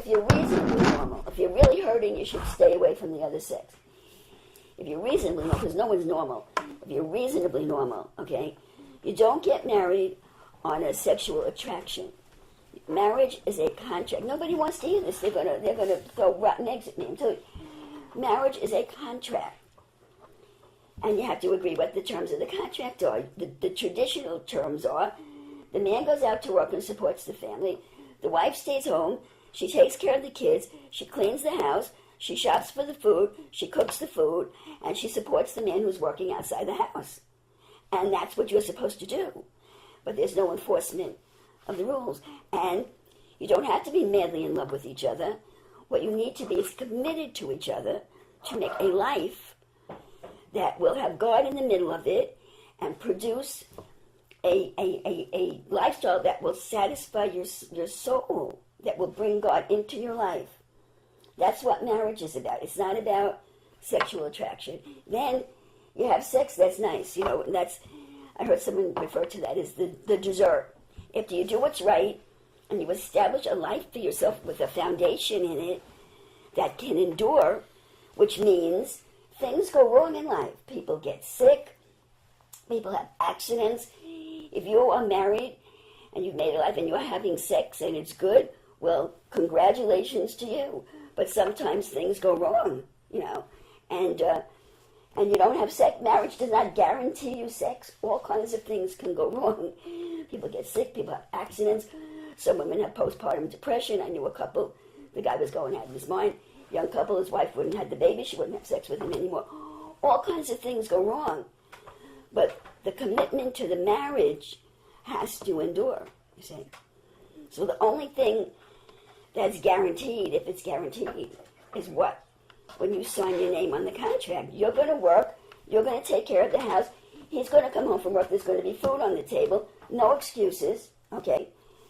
you're reasonably normal, if you're really hurting, you should stay away from the other sex. If you're reasonably normal, because no one's normal, if you're reasonably normal, okay, you don't get married on a sexual attraction. Marriage is a contract. Nobody wants to hear this. They're gonna throw rotten eggs at me. So marriage is a contract, and you have to agree what the terms of the contract are. The traditional terms are: the man goes out to work and supports the family. The wife stays home. She takes care of the kids. She cleans the house. She shops for the food. She cooks the food, and she supports the man who's working outside the house. And that's what you're supposed to do. But there's no enforcement of the rules. And you don't have to be madly in love with each other. What you need to be is committed to each other to make a life that will have God in the middle of it and produce a lifestyle that will satisfy your soul, that will bring God into your life. That's what marriage is about. It's not about sexual attraction. Then you have sex that's nice, and that's, I heard someone refer to that as the dessert. After you do what's right and you establish a life for yourself with a foundation in it that can endure, which means things go wrong in life. People get sick. People have accidents. If you are married and you've made a life and you're having sex and it's good, well, congratulations to you. But sometimes things go wrong, and you don't have sex. Marriage does not guarantee you sex. All kinds of things can go wrong. People get sick. People have accidents. Some women have postpartum depression. I knew a couple. The guy was going out of his mind. Young couple, his wife wouldn't have the baby. She wouldn't have sex with him anymore. All kinds of things go wrong. But the commitment to the marriage has to endure, you see. So the only thing that's guaranteed, if it's guaranteed, is what? When you sign your name on the contract. You're going to work. You're going to take care of the house. He's going to come home from work. There's going to be food on the table. No excuses, okay?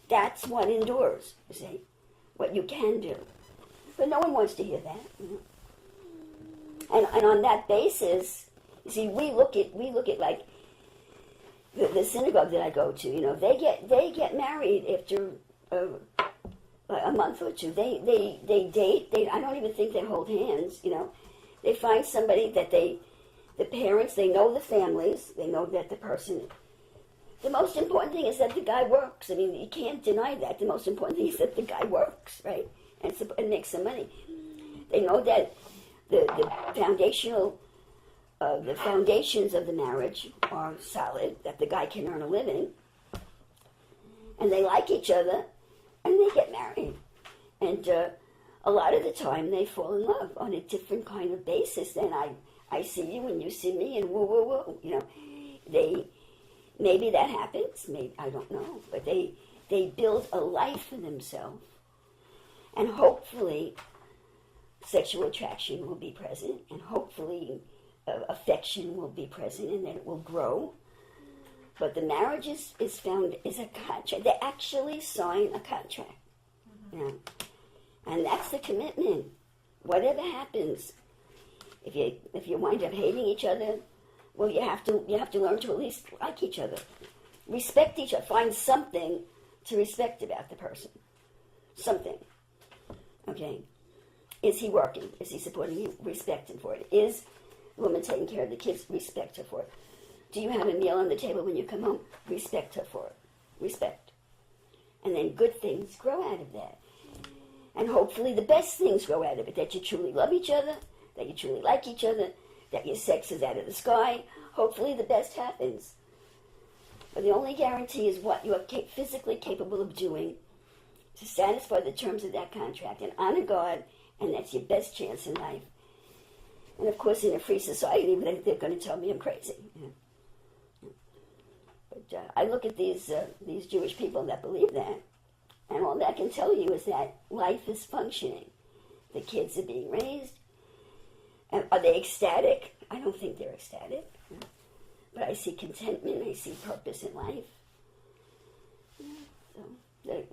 That's what endures, you see, what you can do. But no one wants to hear that. And on that basis, you see, we look at like the synagogue that I go to. They get married after a month or two. They date. I don't even think they hold hands. They find somebody that the parents, they know the families, they know that the person. The most important thing is that the guy works. I mean, you can't deny that. The most important thing is that the guy works, right, and makes some money. They know that the foundations of the marriage are solid, that the guy can earn a living, and they like each other, and they get married. And a lot of the time they fall in love on a different kind of basis than I see you and you see me and woo, woo, woo. Maybe that happens, maybe, I don't know, but they build a life for themselves, and hopefully sexual attraction will be present, and hopefully affection will be present, and then it will grow. But the marriage is a contract. They actually sign a contract, and that's the commitment. Whatever happens, if you wind up hating each other, well, you have to learn to at least like each other, respect each other, find something to respect about the person, something. Okay, is he working? Is he supporting you? Respect him for it. Is the woman taking care of the kids? Respect her for it. Do you have a meal on the table when you come home? Respect her for it. Respect. And then good things grow out of that. And hopefully the best things grow out of it, that you truly love each other, that you truly like each other, that your sex is out of the sky. Hopefully the best happens. But the only guarantee is what you are physically capable of doing to satisfy the terms of that contract and honor God, and that's your best chance in life. And of course, in a free society, they're going to tell me I'm crazy. But I look at these Jewish people that believe that, and all that I can tell you is that life is functioning. The kids are being raised. And are they ecstatic? I don't think they're ecstatic. But I see contentment. I see purpose in life. So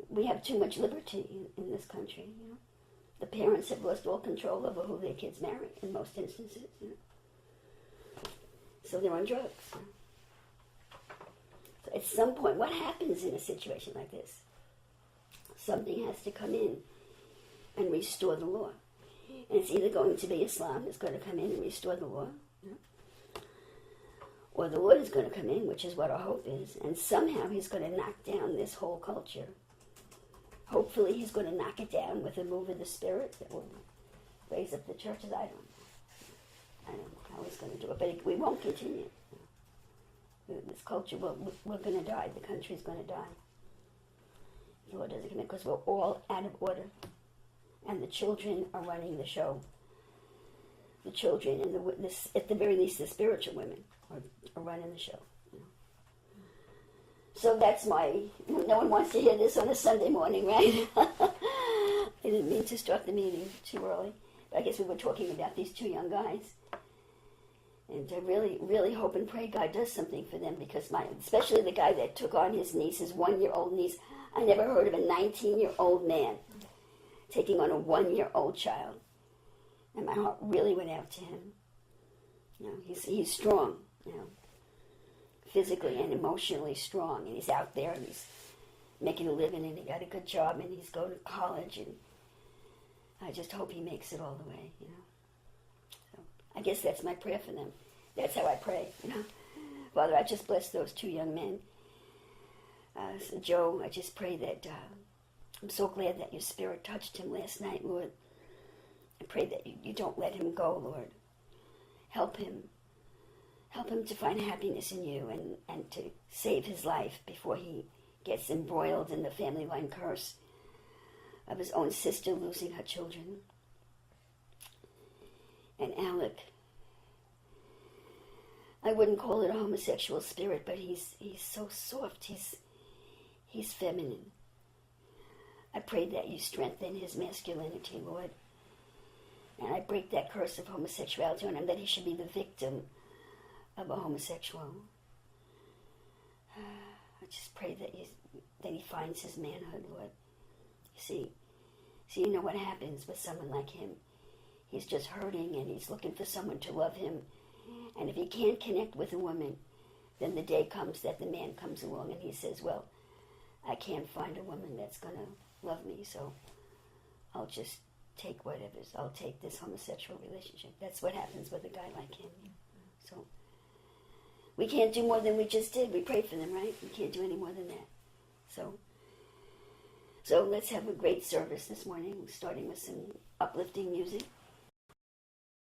we have too much liberty in this country. The parents have lost all control over who their kids marry in most instances. So they're on drugs. So at some point, what happens in a situation like this? something has to come in and restore the law. And it's either going to be Islam that's going to come in and restore the law, or the Lord is going to come in, which is what our hope is, and somehow he's going to knock down this whole culture. Hopefully he's going to knock it down with a move of the Spirit that will raise up the churches. I don't know how he's going to do it, but we won't continue. This culture, we're going to die. The country's going to die. The Lord doesn't come in because we're all out of order. And the children are running the show. The children, and at the very least, the spiritual women are running the show. So that's no one wants to hear this on a Sunday morning, right? I didn't mean to start the meeting too early. But I guess we were talking about these two young guys. And I really, really hope and pray God does something for them, because especially the guy that took on his 1-year-old niece. I never heard of a 19-year-old man taking on a 1-year-old child. And my heart really went out to him. He's strong, physically and emotionally strong. And he's out there and he's making a living and he got a good job and he's going to college. And I just hope he makes it all the way, So I guess that's my prayer for them. That's how I pray, Father, I just bless those two young men. So Joe, I just pray that I'm so glad that your Spirit touched him last night, Lord. I pray that you don't let him go, Lord. Help him. Help him to find happiness in you and to save his life before he gets embroiled in the family line curse of his own sister losing her children. And Alec, I wouldn't call it a homosexual spirit, but he's so soft. He's feminine. I pray that you strengthen his masculinity, Lord. And I break that curse of homosexuality on him, that he should be the victim of a homosexual. I just pray that he finds his manhood, Lord. See, you know what happens with someone like him. He's just hurting and he's looking for someone to love him. And if he can't connect with a woman, then the day comes that the man comes along and he says, well, I can't find a woman that's going to love me, so I'll just take whatever's. I'll take this homosexual relationship. That's what happens with a guy like him. So we can't do more than we just did. We prayed for them, right? We can't do any more than that. So let's have a great service this morning, starting with some uplifting music.